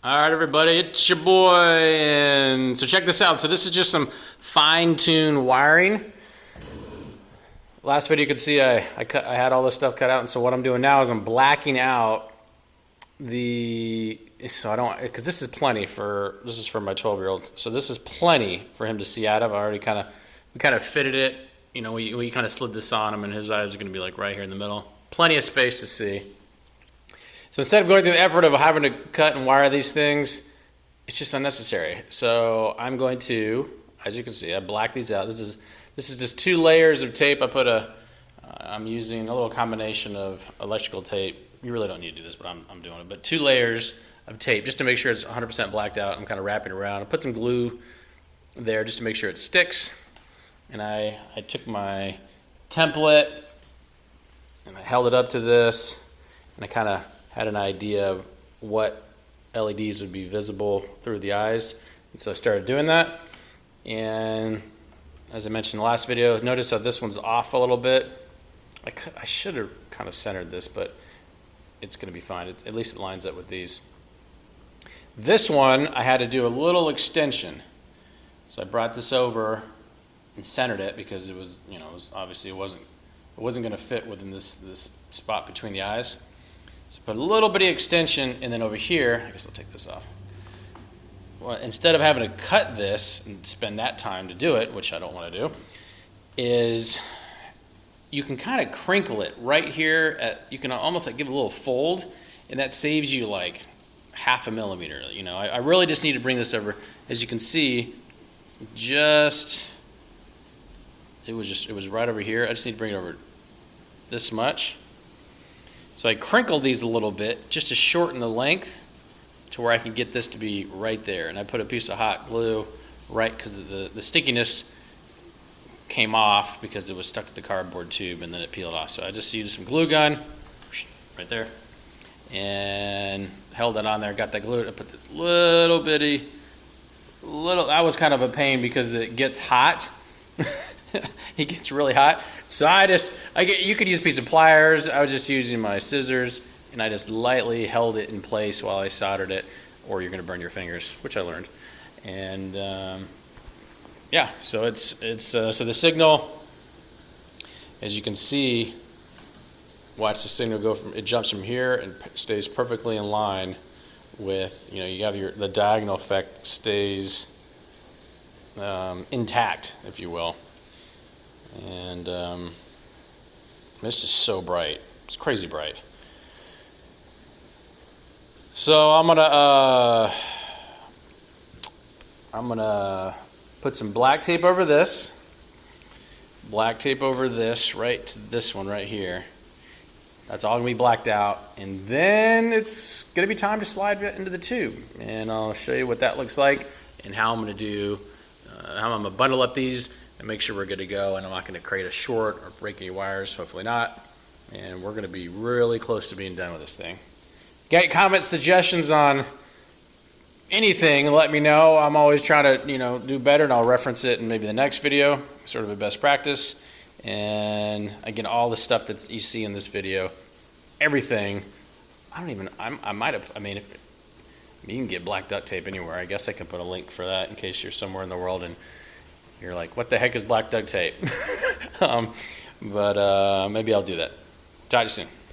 All right, everybody, it's your boy, and so check this out. So this is just some fine-tuned wiring. Last video you could see I had all this stuff cut out, and so what I'm doing now is I'm blacking out so I don't, because this is for my 12-year-old, so this is plenty for him to see out of. We kind of fitted it, you know, we kind of slid this on him, and his eyes are going to be like right here in the middle. Plenty of space to see. So instead of going through the effort of having to cut and wire these things, it's just unnecessary. So I'm going to, as you can see, I black these out. This is just 2 layers of tape. I'm using a little combination of electrical tape. You really don't need to do this, but I'm doing it. But 2 layers of tape just to make sure it's 100% blacked out. I'm kind of wrapping it around. I put some glue there just to make sure it sticks. And I took my template and I held it up to this, and I kind of had an idea of what LEDs would be visible through the eyes. And so I started doing that. And as I mentioned in the last video, notice how this one's off a little bit. I should have kind of centered this, but it's going to be fine. At least it lines up with these. This one, I had to do a little extension. So I brought this over and centered it because it was, you know, obviously it wasn't going to fit within this spot between the eyes. So put a little bit of extension, and then over here, I guess I'll take this off. Well, instead of having to cut this and spend that time to do it, which I don't want to do, is you can kind of crinkle it right here. You can almost like give it a little fold, and that saves you like 0.5 millimeter. You know, I really just need to bring this over. As you can see, it was right over here. I just need to bring it over this much. So I crinkled these a little bit just to shorten the length to where I can get this to be right there. And I put a piece of hot glue right, because the stickiness came off because it was stuck to the cardboard tube and then it peeled off. So I just used some glue gun right there and held it on there, got that glue. I put this that was kind of a pain because it gets hot. It gets really hot. So you could use a piece of pliers. I was just using my scissors, and I just lightly held it in place while I soldered it, or you're going to burn your fingers, which I learned. And yeah, so so the signal, as you can see, watch the signal it jumps from here and stays perfectly in line with, you know, you have the diagonal effect stays intact, if you will. And it's just so bright. It's crazy bright. So I'm gonna put some black tape over this. Black tape over this, right to this one right here. That's all gonna be blacked out, and then it's gonna be time to slide it into the tube. And I'll show you what that looks like and how I'm gonna bundle up these and make sure we're good to go, and I'm not going to create a short or break any wires, hopefully not, and we're going to be really close to being done with this thing. Get comments, suggestions on anything, let me know. I'm always trying to, you know, do better, and I'll reference it in maybe the next video, sort of a best practice. And again, all the stuff that you see in this video, everything, you can get black duct tape anywhere. I guess I can put a link for that in case you're somewhere in the world and you're like, what the heck is black duct tape? But maybe I'll do that. Talk to you soon.